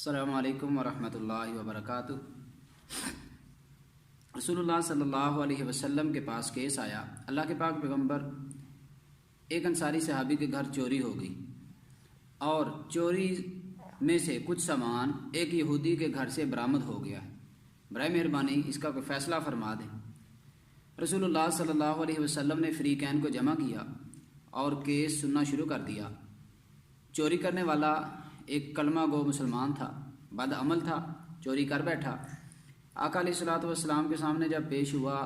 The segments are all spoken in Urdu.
السلام علیکم ورحمۃ اللہ وبرکاتہ۔ رسول اللہ صلی اللہ علیہ وسلم کے پاس کیس آیا، اللہ کے پاک پیغمبر، ایک انصاری صحابی کے گھر چوری ہو گئی اور چوری میں سے کچھ سامان ایک یہودی کے گھر سے برآمد ہو گیا ہے، برائے مہربانی اس کا کوئی فیصلہ فرما دیں۔ رسول اللہ صلی اللہ علیہ وسلم نے فریقین کو جمع کیا اور کیس سننا شروع کر دیا۔ چوری کرنے والا ایک کلمہ گو مسلمان تھا، بد عمل تھا، چوری کر بیٹھا۔ آقا علیہ الصلوۃ والسلام کے سامنے جب پیش ہوا،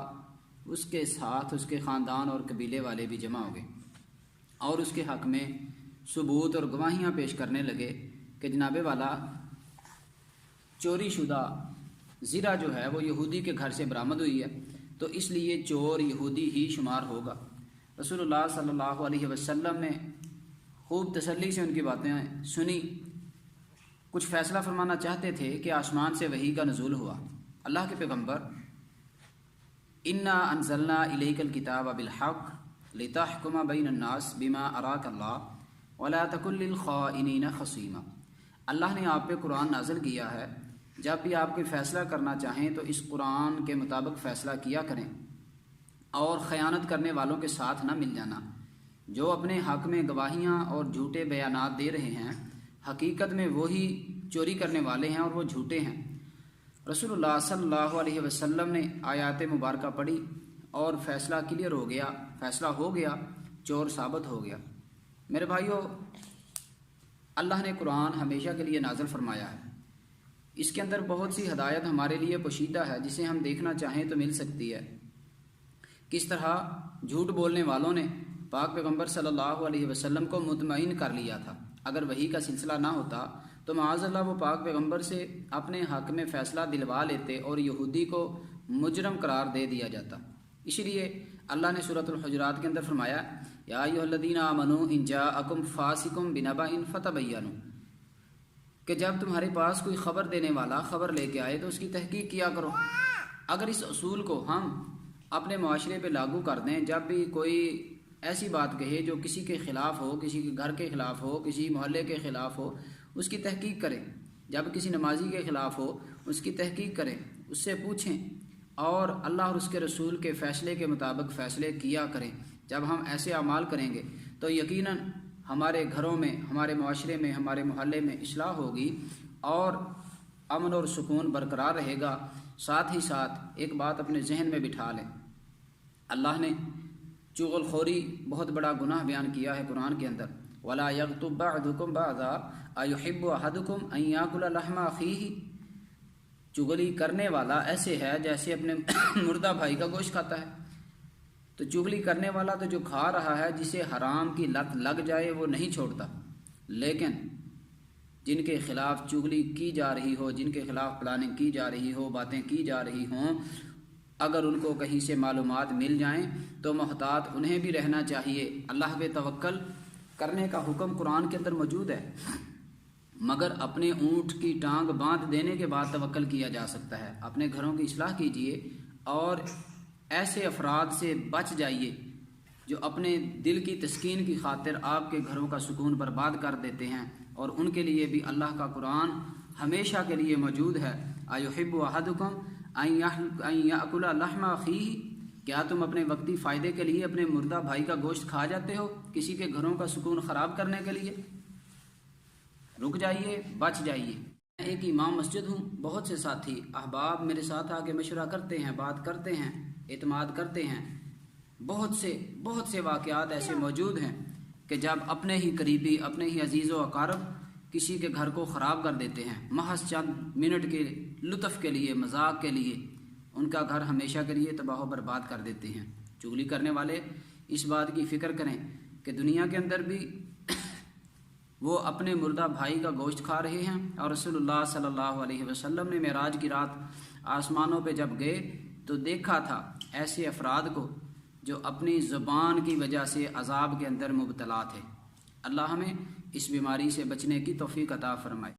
اس کے ساتھ اس کے خاندان اور قبیلے والے بھی جمع ہو گئے اور اس کے حق میں ثبوت اور گواہیاں پیش کرنے لگے کہ جناب والا چوری شدہ زرہ جو ہے وہ یہودی کے گھر سے برآمد ہوئی ہے، تو اس لیے چور یہودی ہی شمار ہوگا۔ رسول اللہ صلی اللہ علیہ وسلم نے خوب تسلی سے ان کی باتیں سنی، کچھ فیصلہ فرمانا چاہتے تھے کہ آسمان سے وحی کا نزول ہوا۔ اللہ کے پیغمبر، انا انزلنا الیک الکتاب بالحق لتحکم بین الناس بما اراک اللہ ولا تکن للخائنین خصیما۔ اللہ نے آپ پہ قرآن نازل کیا ہے، جب بھی آپ کوئی فیصلہ کرنا چاہیں تو اس قرآن کے مطابق فیصلہ کیا کریں اور خیانت کرنے والوں کے ساتھ نہ مل جانا۔ جو اپنے حق میں گواہیاں اور جھوٹے بیانات دے رہے ہیں، حقیقت میں وہی چوری کرنے والے ہیں اور وہ جھوٹے ہیں۔ رسول اللہ صلی اللہ علیہ وسلم نے آیات مبارکہ پڑھی اور فیصلہ کلیئر ہو گیا، فیصلہ ہو گیا، چور ثابت ہو گیا۔ میرے بھائیو، اللہ نے قرآن ہمیشہ کے لیے نازل فرمایا ہے، اس کے اندر بہت سی ہدایت ہمارے لیے پوشیدہ ہے جسے ہم دیکھنا چاہیں تو مل سکتی ہے۔ کس طرح جھوٹ بولنے والوں نے پاک پیغمبر صلی اللہ علیہ وسلم کو مطمئن کر لیا تھا۔ اگر وحی کا سلسلہ نہ ہوتا تو معاذ اللہ وہ پاک پیغمبر سے اپنے حق میں فیصلہ دلوا لیتے اور یہودی کو مجرم قرار دے دیا جاتا۔ اسی لیے اللہ نے سورۃ الحجرات کے اندر فرمایا، یا ایھا الذین آمنوا ان جاءکم فاسق بنبأ فتبینوا، کہ جب تمہارے پاس کوئی خبر دینے والا خبر لے کے آئے تو اس کی تحقیق کیا کرو۔ اگر اس اصول کو ہم اپنے معاشرے پہ لاگو کر دیں، جب بھی کوئی ایسی بات کہے جو کسی کے خلاف ہو، کسی کے گھر کے خلاف ہو، کسی محلے کے خلاف ہو، اس کی تحقیق کریں۔ جب کسی نمازی کے خلاف ہو، اس کی تحقیق کریں، اس سے پوچھیں اور اللہ اور اس کے رسول کے فیصلے کے مطابق فیصلے کیا کریں۔ جب ہم ایسے اعمال کریں گے تو یقیناً ہمارے گھروں میں، ہمارے معاشرے میں، ہمارے محلے میں اصلاح ہوگی اور امن اور سکون برقرار رہے گا۔ ساتھ ہی ساتھ ایک بات اپنے ذہن میں بٹھا لیں، اللہ نے چغل خوری بہت بڑا گناہ بیان کیا ہے قرآن کے اندر، وَلَا يَغْتَبْ بَعْضُكُمْ بَعْضًا أَيُحِبُّ أَحَدُكُمْ أَن يَأْكُلَ لَحْمَ أَخِيهِ۔ چغلی کرنے والا ایسے ہے جیسے اپنے مردہ بھائی کا گوشت کھاتا ہے۔ تو چغلی کرنے والا تو جو کھا رہا ہے، جسے حرام کی لت لگ جائے وہ نہیں چھوڑتا، لیکن جن کے خلاف چغلی کی جا رہی ہو، جن کے خلاف پلاننگ کی جا رہی ہو، باتیں کی جا رہی ہوں، اگر ان کو کہیں سے معلومات مل جائیں تو محتاط انہیں بھی رہنا چاہیے۔ اللہ پہ توکل کرنے کا حکم قرآن کے اندر موجود ہے، مگر اپنے اونٹ کی ٹانگ باندھ دینے کے بعد توکل کیا جا سکتا ہے۔ اپنے گھروں کی اصلاح کیجیے اور ایسے افراد سے بچ جائیے جو اپنے دل کی تسکین کی خاطر آپ کے گھروں کا سکون برباد کر دیتے ہیں، اور ان کے لیے بھی اللہ کا قرآن ہمیشہ کے لیے موجود ہے۔ ایحب احدکم ان یأکل لحم اخیہ، کیا تم اپنے وقتی فائدے کے لیے اپنے مردہ بھائی کا گوشت کھا جاتے ہو کسی کے گھروں کا سکون خراب کرنے کے لیے؟ رک جائیے، بچ جائیے۔ میں ایک امام مسجد ہوں، بہت سے ساتھی احباب میرے ساتھ آ کے مشورہ کرتے ہیں، بات کرتے ہیں، اعتماد کرتے ہیں۔ بہت سے واقعات ایسے موجود ہیں کہ جب اپنے ہی قریبی، اپنے ہی عزیز و اقارب کسی کے گھر کو خراب کر دیتے ہیں، محض چند منٹ کے لطف کے لیے، مذاق کے لیے، ان کا گھر ہمیشہ کے لیے تباہ و برباد کر دیتے ہیں۔ چغلی کرنے والے اس بات کی فکر کریں کہ دنیا کے اندر بھی وہ اپنے مردہ بھائی کا گوشت کھا رہے ہیں، اور رسول اللہ صلی اللہ علیہ وسلم نے معراج کی رات آسمانوں پہ جب گئے تو دیکھا تھا ایسے افراد کو جو اپنی زبان کی وجہ سے عذاب کے اندر مبتلا تھے۔ اللہ ہمیں اس بیماری سے بچنے کی توفیق عطا فرمائے۔